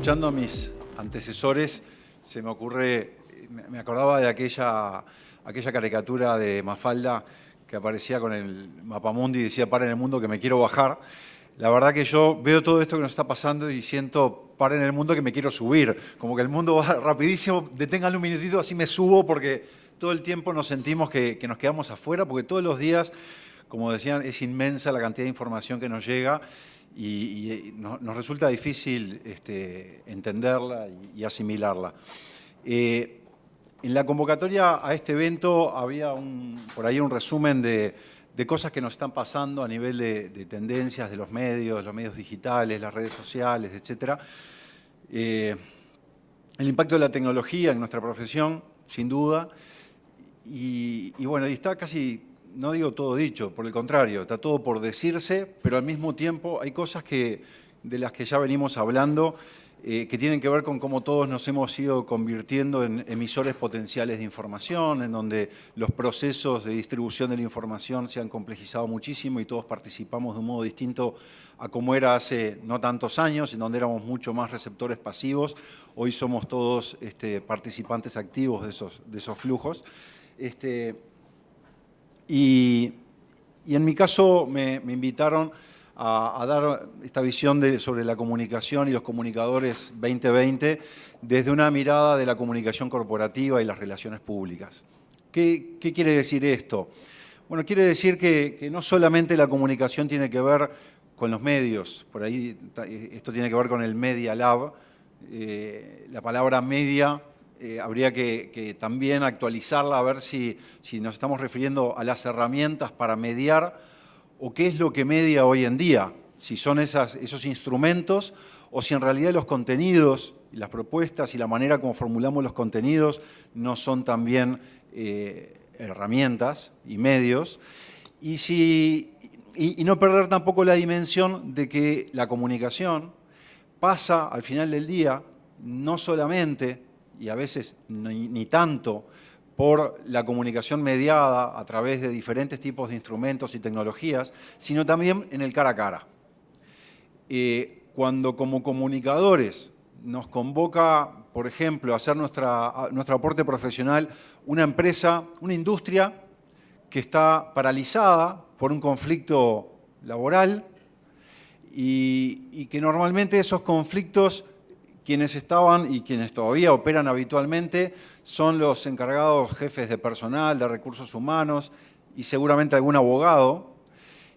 escuchando a mis antecesores, se me ocurre, me acordaba de aquella caricatura de Mafalda que aparecía con el mapamundi y decía: "Paren el mundo que me quiero bajar". La verdad que yo veo todo esto que nos está pasando y siento: paren el mundo que me quiero subir. Como que el mundo va rapidísimo, deténganlo un minutito, así me subo, porque todo el tiempo nos sentimos que nos quedamos afuera, porque todos los días, como decían, es inmensa la cantidad de información que nos llega y nos resulta difícil entenderla y asimilarla. En la convocatoria a este evento había por ahí un resumen de cosas que nos están pasando a nivel de tendencias de los medios digitales, las redes sociales, etc. El impacto de la tecnología en nuestra profesión, sin duda, y bueno, y está casi, no digo todo dicho, por el contrario, está todo por decirse, pero al mismo tiempo hay cosas de las que ya venimos hablando, que tienen que ver con cómo todos nos hemos ido convirtiendo en emisores potenciales de información, en donde los procesos de distribución de la información se han complejizado muchísimo y todos participamos de un modo distinto a como era hace no tantos años, en donde éramos mucho más receptores pasivos. Hoy somos todos participantes activos de esos flujos. Y en mi caso me invitaron a dar esta visión sobre la comunicación y los comunicadores 2020 desde una mirada de la comunicación corporativa y las relaciones públicas. ¿Qué quiere decir esto? Bueno, quiere decir que no solamente la comunicación tiene que ver con los medios, por ahí esto tiene que ver con el Media Lab. La palabra media habría que también actualizarla, a ver si nos estamos refiriendo a las herramientas para mediar o qué es lo que media hoy en día, si son esos instrumentos o si en realidad los contenidos, las propuestas y la manera como formulamos los contenidos no son también herramientas y medios, y no perder tampoco la dimensión de que la comunicación pasa al final del día no solamente, y a veces ni tanto, por la comunicación mediada a través de diferentes tipos de instrumentos y tecnologías, sino también en el cara a cara. Cuando como comunicadores nos convoca, por ejemplo, a hacer nuestro aporte profesional una empresa, una industria que está paralizada por un conflicto laboral y que normalmente esos conflictos, quienes estaban y quienes todavía operan habitualmente son los encargados jefes de personal, de recursos humanos y seguramente algún abogado.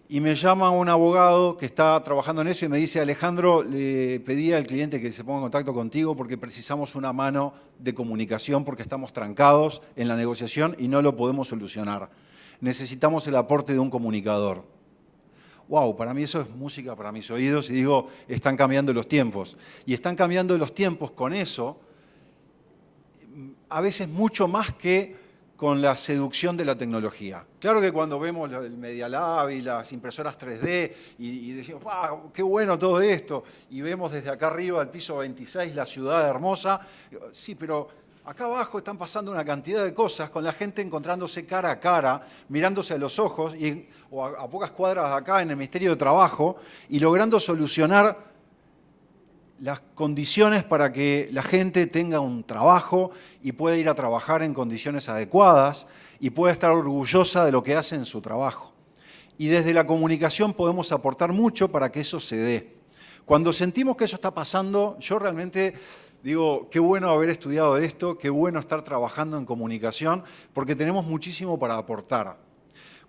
Y me llama un abogado que está trabajando en eso y me dice: Alejandro, le pedí al cliente que se ponga en contacto contigo porque precisamos una mano de comunicación porque estamos trancados en la negociación y no lo podemos solucionar. Necesitamos el aporte de un comunicador. Wow, para mí eso es música para mis oídos y digo, están cambiando los tiempos. Y están cambiando los tiempos con eso, a veces mucho más que con la seducción de la tecnología. Claro que cuando vemos el Media Lab y las impresoras 3D y decimos: wow, qué bueno todo esto, y vemos desde acá arriba, el piso 26, la ciudad hermosa, sí, pero acá abajo están pasando una cantidad de cosas con la gente encontrándose cara a cara, mirándose a los ojos, o a pocas cuadras de acá en el Ministerio de Trabajo, y logrando solucionar las condiciones para que la gente tenga un trabajo y pueda ir a trabajar en condiciones adecuadas y pueda estar orgullosa de lo que hace en su trabajo. Y desde la comunicación podemos aportar mucho para que eso se dé. Cuando sentimos que eso está pasando, yo realmente digo: qué bueno haber estudiado esto, qué bueno estar trabajando en comunicación, porque tenemos muchísimo para aportar.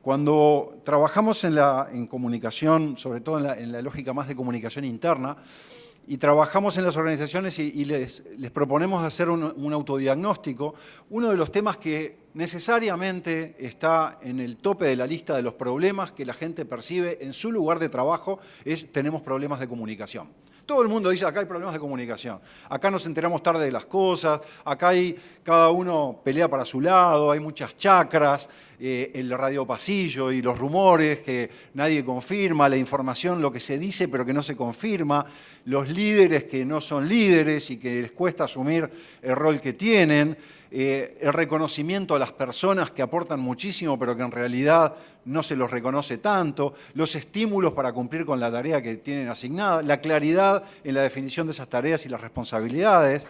Cuando trabajamos en comunicación, sobre todo en la lógica más de comunicación interna, y trabajamos en las organizaciones y les proponemos hacer un autodiagnóstico, uno de los temas que necesariamente está en el tope de la lista de los problemas que la gente percibe en su lugar de trabajo es: tenemos problemas de comunicación. Todo el mundo dice: acá hay problemas de comunicación, acá nos enteramos tarde de las cosas, acá cada uno pelea para su lado, hay muchas chacras, el radiopasillo y los rumores que nadie confirma, la información, lo que se dice pero que no se confirma, los líderes que no son líderes y que les cuesta asumir el rol que tienen, el reconocimiento a las personas que aportan muchísimo, pero que en realidad no se los reconoce tanto, los estímulos para cumplir con la tarea que tienen asignada, la claridad en la definición de esas tareas y las responsabilidades.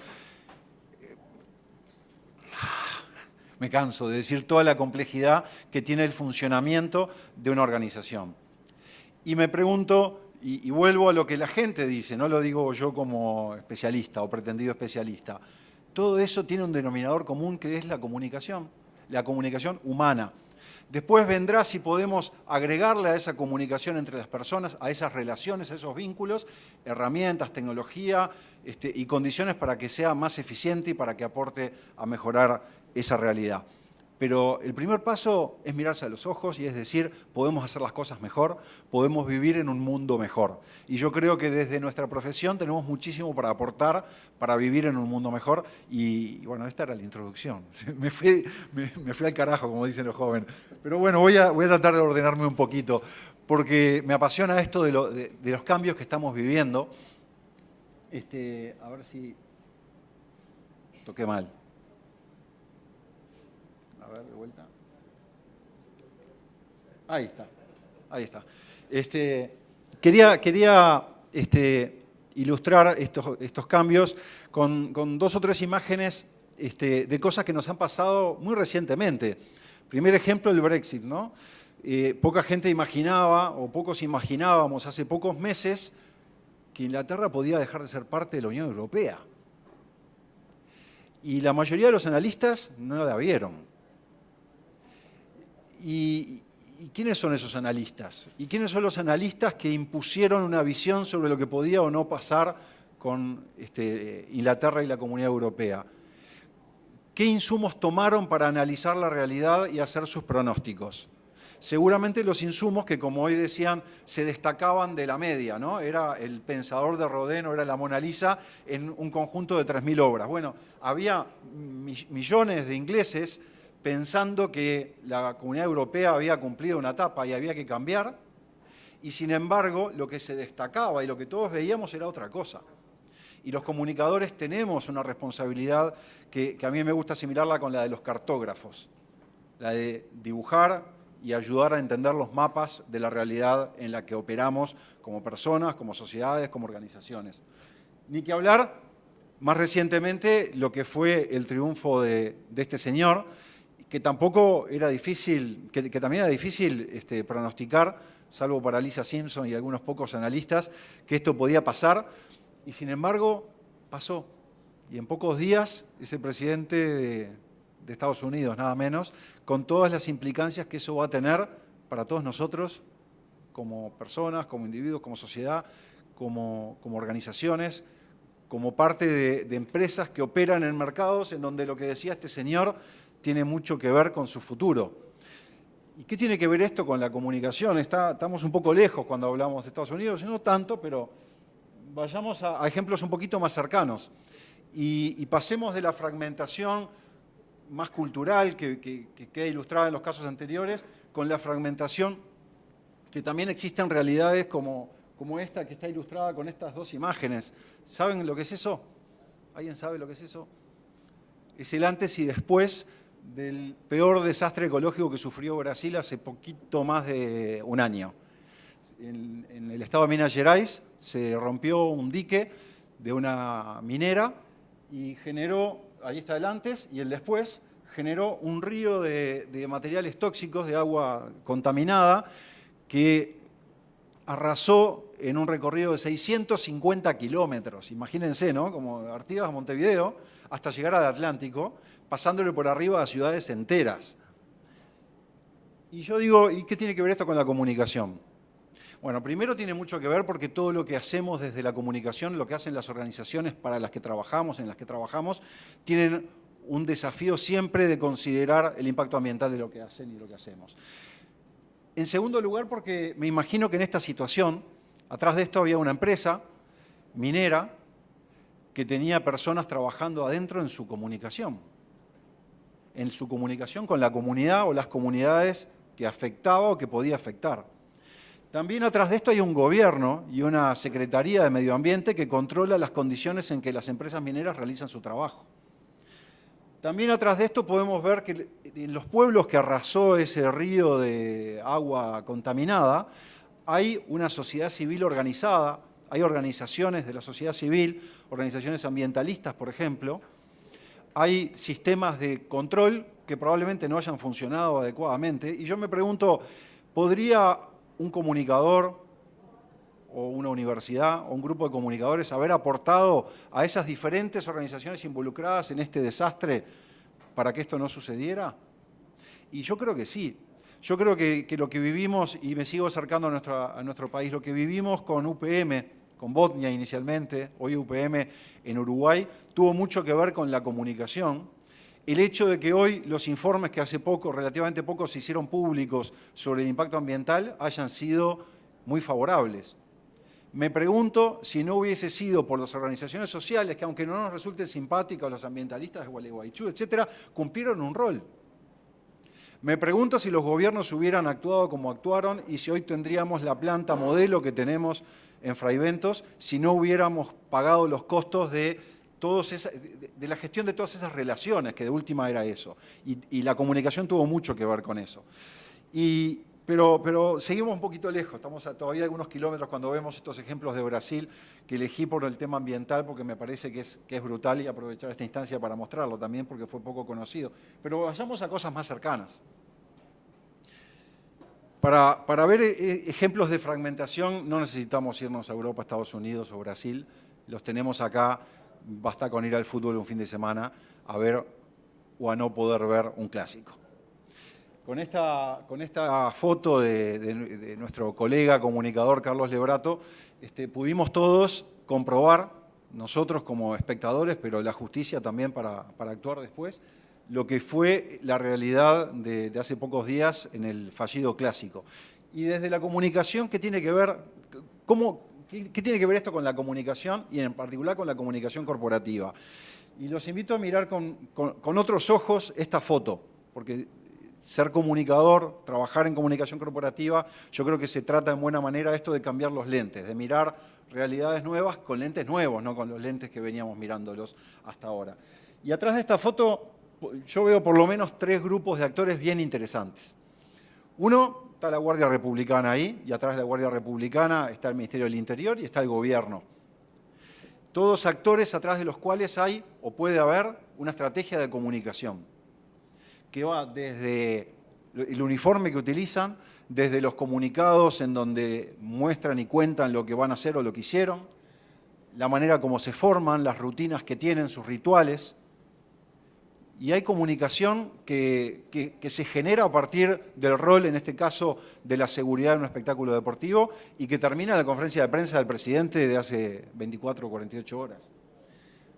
Me canso de decir toda la complejidad que tiene el funcionamiento de una organización. Y me pregunto, y vuelvo a lo que la gente dice, no lo digo yo como especialista o pretendido especialista, todo eso tiene un denominador común que es la comunicación humana. Después vendrá si podemos agregarle a esa comunicación entre las personas, a esas relaciones, a esos vínculos, herramientas, tecnología y condiciones para que sea más eficiente y para que aporte a mejorar esa realidad. Pero el primer paso es mirarse a los ojos y es decir, podemos hacer las cosas mejor, podemos vivir en un mundo mejor. Y yo creo que desde nuestra profesión tenemos muchísimo para aportar para vivir en un mundo mejor. Y bueno, esta era la introducción. Me fui al carajo, como dicen los jóvenes. Pero bueno, voy a tratar de ordenarme un poquito, porque me apasiona esto de los cambios que estamos viviendo. A ver si toqué mal. A ver, de vuelta. Ahí está. Quería ilustrar estos cambios con 2 o 3 imágenes de cosas que nos han pasado muy recientemente. Primer ejemplo, el Brexit, ¿no? Poca gente imaginaba, o pocos imaginábamos hace pocos meses, que Inglaterra podía dejar de ser parte de la Unión Europea. Y la mayoría de los analistas no la vieron. ¿Y quiénes son esos analistas? ¿Y quiénes son los analistas que impusieron una visión sobre lo que podía o no pasar con Inglaterra y la Comunidad Europea? ¿Qué insumos tomaron para analizar la realidad y hacer sus pronósticos? Seguramente los insumos que, como hoy decían, se destacaban de la media, ¿no? Era el Pensador de Rodin, era la Mona Lisa en un conjunto de 3.000 obras. Bueno, había millones de ingleses pensando que la Comunidad Europea había cumplido una etapa y había que cambiar, y sin embargo lo que se destacaba y lo que todos veíamos era otra cosa. Y los comunicadores tenemos una responsabilidad que a mí me gusta asimilarla con la de los cartógrafos, la de dibujar y ayudar a entender los mapas de la realidad en la que operamos como personas, como sociedades, como organizaciones. Ni que hablar, más recientemente, lo que fue el triunfo de este señor, que tampoco era difícil, que también era difícil pronosticar, salvo para Lisa Simpson y algunos pocos analistas, que esto podía pasar, y sin embargo pasó. Y en pocos días es el presidente de Estados Unidos, nada menos, con todas las implicancias que eso va a tener para todos nosotros, como personas, como individuos, como sociedad, como organizaciones, como parte de empresas que operan en mercados en donde lo que decía este señor tiene mucho que ver con su futuro. ¿Y qué tiene que ver esto con la comunicación? Estamos un poco lejos cuando hablamos de Estados Unidos, no tanto, pero vayamos a ejemplos un poquito más cercanos y pasemos de la fragmentación más cultural que queda ilustrada en los casos anteriores con la fragmentación que también existe en realidades como esta que está ilustrada con estas 2 imágenes. ¿Saben lo que es eso? ¿Alguien sabe lo que es eso? Es el antes y después del peor desastre ecológico que sufrió Brasil hace poquito más de un año. En el estado de Minas Gerais se rompió un dique de una minera y generó, ahí está el antes y el después, generó un río de materiales tóxicos, de agua contaminada, que arrasó en un recorrido de 650 kilómetros. Imagínense, ¿no? Como Artigas a Montevideo, hasta llegar al Atlántico, pasándole por arriba a ciudades enteras. Y yo digo, ¿y qué tiene que ver esto con la comunicación? Bueno, primero tiene mucho que ver porque todo lo que hacemos desde la comunicación, lo que hacen las organizaciones para las que trabajamos, en las que trabajamos, tienen un desafío siempre de considerar el impacto ambiental de lo que hacen y lo que hacemos. En segundo lugar, porque me imagino que en esta situación, atrás de esto había una empresa minera que tenía personas trabajando adentro en su comunicación con la comunidad o las comunidades que afectaba o que podía afectar. También atrás de esto hay un gobierno y una Secretaría de Medio Ambiente que controla las condiciones en que las empresas mineras realizan su trabajo. También atrás de esto podemos ver que en los pueblos que arrasó ese río de agua contaminada, hay una sociedad civil organizada, hay organizaciones de la sociedad civil, organizaciones ambientalistas, por ejemplo, hay sistemas de control que probablemente no hayan funcionado adecuadamente. Y yo me pregunto, ¿podría un comunicador o una universidad o un grupo de comunicadores haber aportado a esas diferentes organizaciones involucradas en este desastre para que esto no sucediera? Y yo creo que sí. Yo creo que lo que vivimos, y me sigo acercando a nuestro país, lo que vivimos con UPM, con Botnia inicialmente, hoy UPM en Uruguay, tuvo mucho que ver con la comunicación. El hecho de que hoy los informes que hace poco, relativamente poco, se hicieron públicos sobre el impacto ambiental hayan sido muy favorables. Me pregunto si no hubiese sido por las organizaciones sociales, que aunque no nos resulten simpáticos los ambientalistas de Gualeguaychú, etcétera, cumplieron un rol. Me pregunto si los gobiernos hubieran actuado como actuaron y si hoy tendríamos la planta modelo que tenemos en Fraiventos, si no hubiéramos pagado los costos de la gestión de todas esas relaciones, que de última era eso. Y la comunicación tuvo mucho que ver con eso. Pero seguimos un poquito lejos, estamos todavía algunos kilómetros cuando vemos estos ejemplos de Brasil, que elegí por el tema ambiental porque me parece que es brutal y aprovechar esta instancia para mostrarlo también porque fue poco conocido. Pero vayamos a cosas más cercanas. Para ver ejemplos de fragmentación no necesitamos irnos a Europa, Estados Unidos o Brasil, los tenemos acá, basta con ir al fútbol un fin de semana a ver o a no poder ver un clásico. Con esta foto de nuestro colega comunicador Carlos Lebrato, pudimos todos comprobar, nosotros como espectadores, pero la justicia también para actuar después, lo que fue la realidad de hace pocos días en el fallido clásico. Y desde la comunicación, ¿qué tiene que ver? ¿Qué tiene que ver esto con la comunicación y en particular con la comunicación corporativa? Y los invito a mirar con otros ojos esta foto, porque ser comunicador, trabajar en comunicación corporativa, yo creo que se trata en buena manera esto de cambiar los lentes, de mirar realidades nuevas con lentes nuevos, no con los lentes que veníamos mirándolos hasta ahora. Y atrás de esta foto yo veo por lo menos 3 grupos de actores bien interesantes. Uno, está la Guardia Republicana ahí, y atrás de la Guardia Republicana está el Ministerio del Interior y está el Gobierno. Todos actores atrás de los cuales hay o puede haber una estrategia de comunicación, que va desde el uniforme que utilizan, desde los comunicados en donde muestran y cuentan lo que van a hacer o lo que hicieron, la manera como se forman, las rutinas que tienen, sus rituales. Y hay comunicación que se genera a partir del rol, en este caso, de la seguridad en un espectáculo deportivo y que termina en la conferencia de prensa del presidente de hace 24 o 48 horas.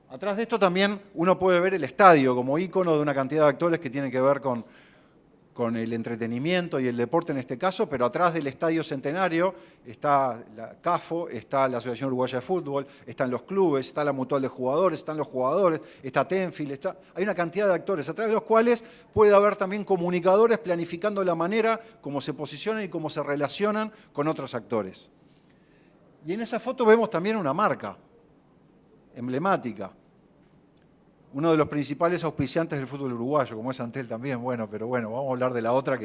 Atrás de esto también uno puede ver el estadio como ícono de una cantidad de actores que tienen que ver con el entretenimiento y el deporte en este caso, pero atrás del Estadio Centenario está la CAFO, está la Asociación Uruguaya de Fútbol, están los clubes, está la Mutual de Jugadores, están los jugadores, está Tenfield, hay una cantidad de actores, atrás de los cuales puede haber también comunicadores planificando la manera como se posicionan y cómo se relacionan con otros actores. Y en esa foto vemos también una marca emblemática. Uno de los principales auspiciantes del fútbol uruguayo, como es Antel también, pero vamos a hablar de la otra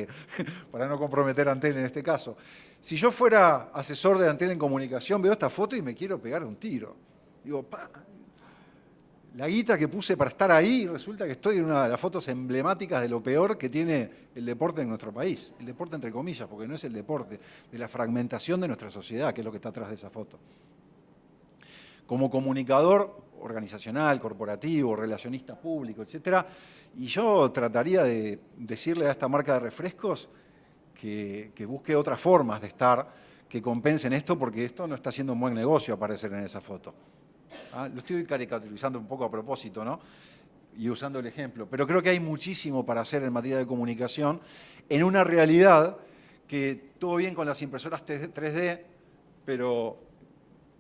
para no comprometer a Antel en este caso. Si yo fuera asesor de Antel en comunicación, veo esta foto y me quiero pegar un tiro. Digo, la guita que puse para estar ahí, resulta que estoy en una de las fotos emblemáticas de lo peor que tiene el deporte en nuestro país. El deporte entre comillas, porque no es el deporte, de la fragmentación de nuestra sociedad, que es lo que está atrás de esa foto. Como comunicador organizacional, corporativo, relacionista público, etcétera, y yo trataría de decirle a esta marca de refrescos que busque otras formas de estar que compensen esto, porque esto no está haciendo un buen negocio aparecer en esa foto. Lo estoy caricaturizando un poco a propósito, ¿no? Y usando el ejemplo, pero creo que hay muchísimo para hacer en materia de comunicación en una realidad que todo bien con las impresoras 3D, pero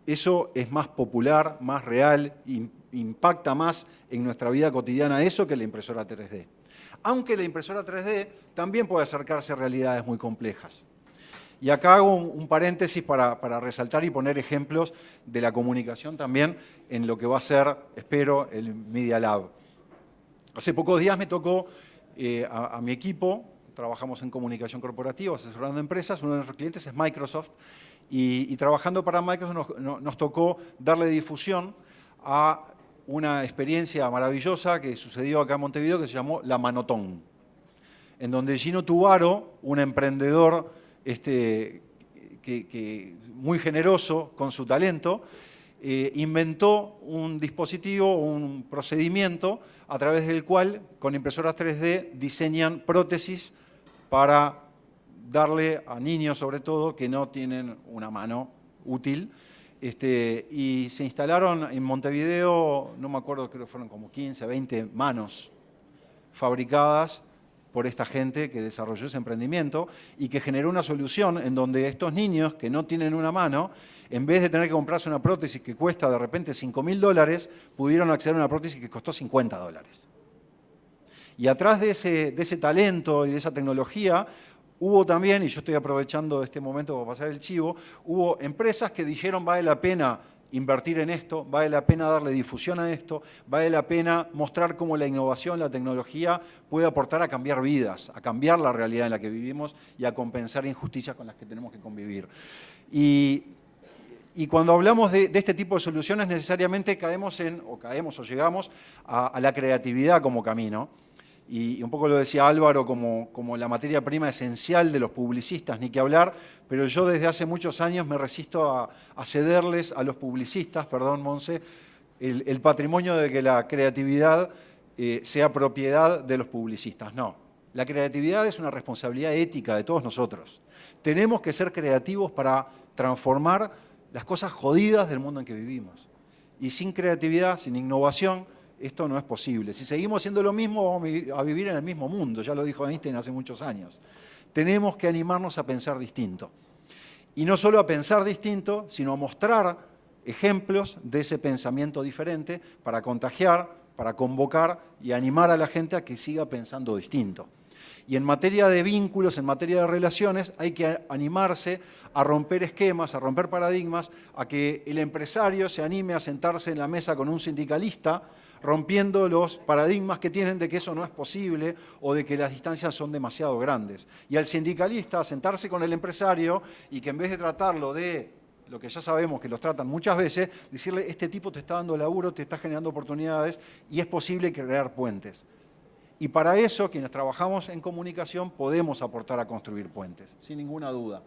eso es más popular, más real, impacta más en nuestra vida cotidiana eso que la impresora 3D. Aunque la impresora 3D también puede acercarse a realidades muy complejas. Y acá hago un paréntesis para resaltar y poner ejemplos de la comunicación también en lo que va a ser, espero, el Media Lab. Hace pocos días me tocó a mi equipo, trabajamos en comunicación corporativa, asesorando empresas, uno de nuestros clientes es Microsoft, y trabajando para Microsoft nos tocó darle difusión a una experiencia maravillosa que sucedió acá en Montevideo que se llamó La Manotón, en donde Gino Tubaro, un emprendedor muy generoso con su talento, inventó un dispositivo, un procedimiento a través del cual con impresoras 3D diseñan prótesis para darle a niños sobre todo que no tienen una mano útil. Y se instalaron en Montevideo, no me acuerdo, creo que fueron como 15, 20 manos fabricadas por esta gente que desarrolló ese emprendimiento y que generó una solución en donde estos niños que no tienen una mano, en vez de tener que comprarse una prótesis que cuesta de repente $5.000, pudieron acceder a una prótesis que costó $50. Y atrás de ese talento y de esa tecnología, hubo también, y yo estoy aprovechando este momento para pasar el chivo, hubo empresas que dijeron vale la pena invertir en esto, vale la pena darle difusión a esto, vale la pena mostrar cómo la innovación, la tecnología puede aportar a cambiar vidas, a cambiar la realidad en la que vivimos y a compensar injusticias con las que tenemos que convivir. Y cuando hablamos de este tipo de soluciones, necesariamente caemos o llegamos a la creatividad como camino. Y un poco lo decía Álvaro como la materia prima esencial de los publicistas, ni que hablar, pero yo desde hace muchos años me resisto a cederles a los publicistas, perdón Monse, el patrimonio de que la creatividad sea propiedad de los publicistas. No, la creatividad es una responsabilidad ética de todos nosotros. Tenemos que ser creativos para transformar las cosas jodidas del mundo en que vivimos. Y sin creatividad, sin innovación, esto no es posible. Si seguimos haciendo lo mismo, vamos a vivir en el mismo mundo. Ya lo dijo Einstein hace muchos años. Tenemos que animarnos a pensar distinto. Y no solo a pensar distinto, sino a mostrar ejemplos de ese pensamiento diferente para contagiar, para convocar y animar a la gente a que siga pensando distinto. Y en materia de vínculos, en materia de relaciones, hay que animarse a romper esquemas, a romper paradigmas, a que el empresario se anime a sentarse en la mesa con un sindicalista, rompiendo los paradigmas que tienen de que eso no es posible o de que las distancias son demasiado grandes. Y al sindicalista a sentarse con el empresario y que en vez de tratarlo de lo que ya sabemos que los tratan muchas veces, decirle, este tipo te está dando laburo, te está generando oportunidades y es posible crear puentes. Y para eso, quienes trabajamos en comunicación, podemos aportar a construir puentes, sin ninguna duda.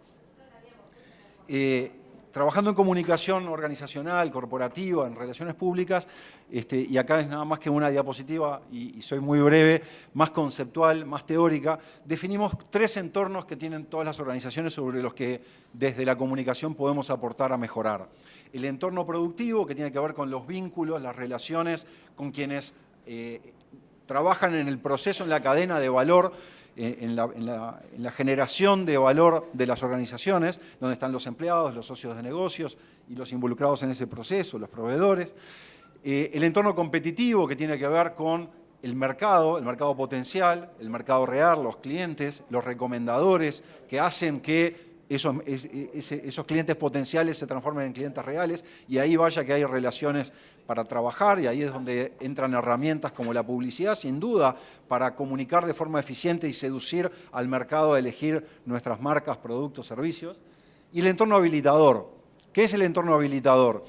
Trabajando en comunicación organizacional, corporativa, en relaciones públicas, y acá es nada más que una diapositiva, y soy muy breve, más conceptual, más teórica, definimos 3 entornos que tienen todas las organizaciones sobre los que desde la comunicación podemos aportar a mejorar. El entorno productivo, que tiene que ver con los vínculos, las relaciones con quienes trabajan en el proceso, en la cadena de valor, en la generación de valor de las organizaciones, donde están los empleados, los socios de negocios y los involucrados en ese proceso, los proveedores. El entorno competitivo, que tiene que ver con el mercado potencial, el mercado real, los clientes, los recomendadores que hacen que esos clientes potenciales se transformen en clientes reales y ahí vaya que hay relaciones para trabajar y ahí es donde entran herramientas como la publicidad, sin duda, para comunicar de forma eficiente y seducir al mercado a elegir nuestras marcas, productos, servicios. Y el entorno habilitador. ¿Qué es el entorno habilitador?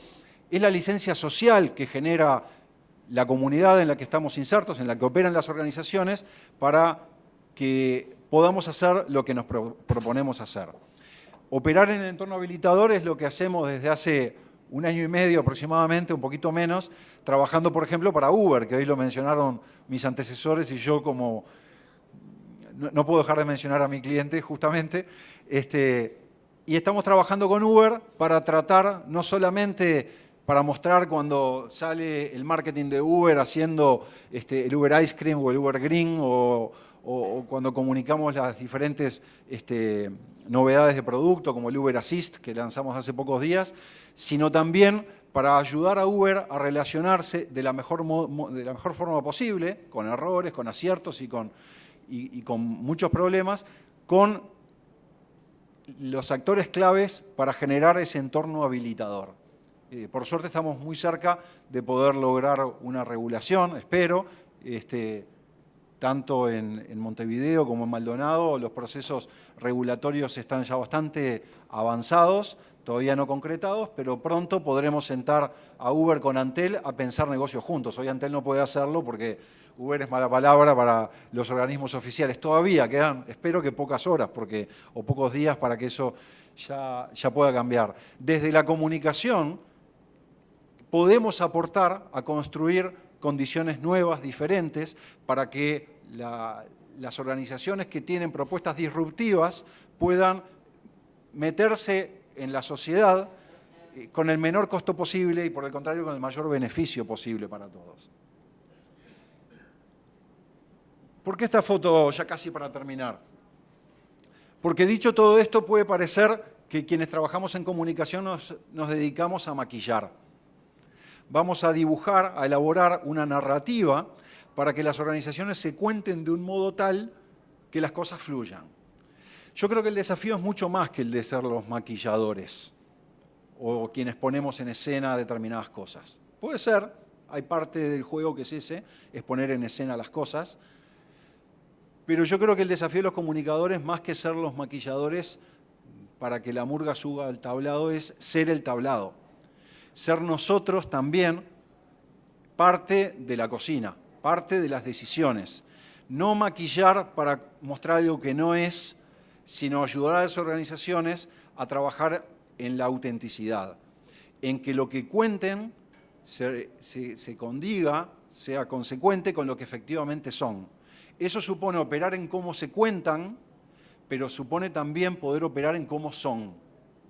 Es la licencia social que genera la comunidad en la que estamos insertos, en la que operan las organizaciones, para que podamos hacer lo que nos proponemos hacer. Operar en el entorno habilitador es lo que hacemos desde hace 1 año y medio aproximadamente, un poquito menos, trabajando, por ejemplo, para Uber, que hoy lo mencionaron mis antecesores y yo como no puedo dejar de mencionar a mi cliente justamente. Y estamos trabajando con Uber para tratar, no solamente para mostrar cuando sale el marketing de Uber haciendo el Uber Ice Cream o el Uber Green o cuando comunicamos las diferentes novedades de producto como el Uber Assist que lanzamos hace pocos días, sino también para ayudar a Uber a relacionarse de la mejor forma posible, con errores, con aciertos y con muchos problemas, con los actores claves para generar ese entorno habilitador. Por suerte estamos muy cerca de poder lograr una regulación, espero, tanto en Montevideo como en Maldonado, los procesos regulatorios están ya bastante avanzados, todavía no concretados, pero pronto podremos sentar a Uber con Antel a pensar negocios juntos. Hoy Antel no puede hacerlo porque Uber es mala palabra para los organismos oficiales. Todavía quedan, espero que pocas horas o pocos días para que eso ya pueda cambiar. Desde la comunicación podemos aportar a construir condiciones nuevas, diferentes, para que las organizaciones que tienen propuestas disruptivas puedan meterse en la sociedad con el menor costo posible y, por el contrario, con el mayor beneficio posible para todos. ¿Por qué esta foto ya casi para terminar? Porque dicho todo esto puede parecer que quienes trabajamos en comunicación nos dedicamos a maquillar. Vamos a dibujar, a elaborar una narrativa para que las organizaciones se cuenten de un modo tal que las cosas fluyan. Yo creo que el desafío es mucho más que el de ser los maquilladores o quienes ponemos en escena determinadas cosas. Puede ser, hay parte del juego que es ese, es poner en escena las cosas, pero yo creo que el desafío de los comunicadores, más que ser los maquilladores para que la murga suba al tablado, es ser el tablado. Ser nosotros también parte de la cocina, parte de las decisiones. No maquillar para mostrar algo que no es, sino ayudar a las organizaciones a trabajar en la autenticidad, en que lo que cuenten se condiga, sea consecuente con lo que efectivamente son. Eso supone operar en cómo se cuentan, pero supone también poder operar en cómo son,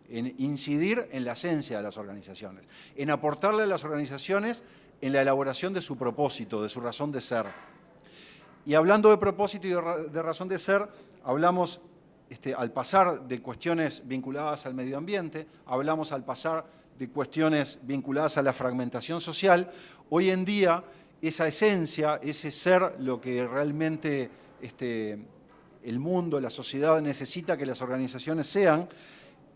en incidir en la esencia de las organizaciones, en aportarle a las organizaciones en la elaboración de su propósito, de su razón de ser. Y hablando de propósito y de razón de ser, hablamos al pasar de cuestiones vinculadas al medio ambiente, hablamos al pasar de cuestiones vinculadas a la fragmentación social. Hoy en día, esa esencia, ese ser, lo que realmente el mundo, la sociedad necesita que las organizaciones sean,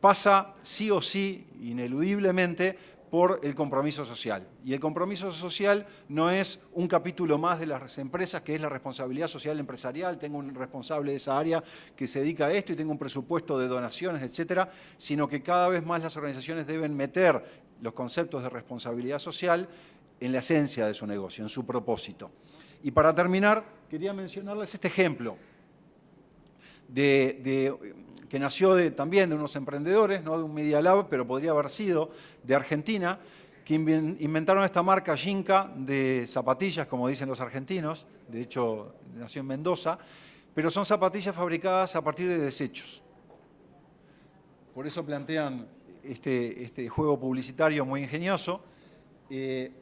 pasa sí o sí, ineludiblemente, por el compromiso social. Y el compromiso social no es un capítulo más de las empresas, que es la responsabilidad social empresarial, tengo un responsable de esa área que se dedica a esto y tengo un presupuesto de donaciones, etcétera, sino que cada vez más las organizaciones deben meter los conceptos de responsabilidad social en la esencia de su negocio, en su propósito. Y para terminar, quería mencionarles este ejemplo que nació también de unos emprendedores, no de un Media Lab, pero podría haber sido de Argentina, que inventaron esta marca Yinka de zapatillas, como dicen los argentinos, de hecho nació en Mendoza, pero son zapatillas fabricadas a partir de desechos. Por eso plantean este juego publicitario muy ingenioso,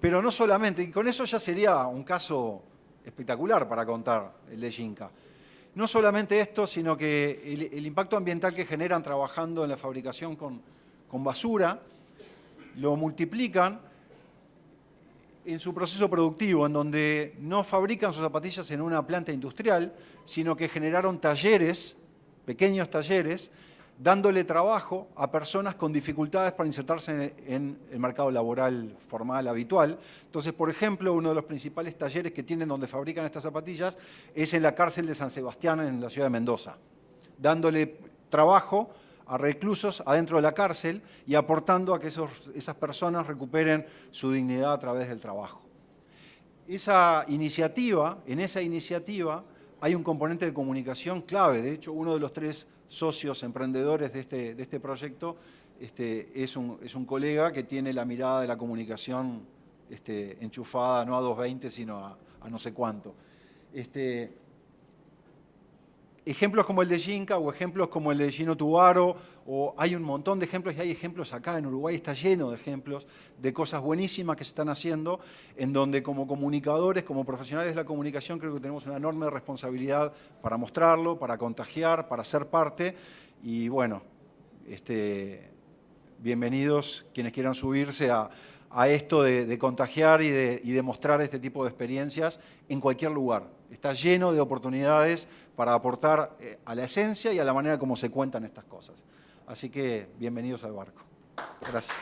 pero no solamente, y con eso ya sería un caso espectacular para contar, el de Yinka. No solamente esto, sino que el impacto ambiental que generan trabajando en la fabricación con basura, lo multiplican en su proceso productivo, en donde no fabrican sus zapatillas en una planta industrial, sino que generaron talleres, pequeños talleres, dándole trabajo a personas con dificultades para insertarse en el mercado laboral formal habitual. Entonces, por ejemplo, uno de los principales talleres que tienen donde fabrican estas zapatillas es en la cárcel de San Sebastián, en la ciudad de Mendoza, dándole trabajo a reclusos adentro de la cárcel y aportando a que esas personas recuperen su dignidad a través del trabajo. En esa iniciativa hay un componente de comunicación clave. De hecho, uno de los 3 socios emprendedores de este proyecto es un colega que tiene la mirada de la comunicación enchufada no a 220, sino a no sé cuánto. Ejemplos como el de Yinka o ejemplos como el de Gino Tubaro, o hay un montón de ejemplos, y hay ejemplos acá en Uruguay, está lleno de ejemplos de cosas buenísimas que se están haciendo, en donde como comunicadores, como profesionales de la comunicación, creo que tenemos una enorme responsabilidad para mostrarlo, para contagiar, para ser parte, y bueno, bienvenidos quienes quieran subirse a esto de contagiar y de mostrar este tipo de experiencias en cualquier lugar. Está lleno de oportunidades para aportar a la esencia y a la manera como se cuentan estas cosas. Así que bienvenidos al barco. Gracias.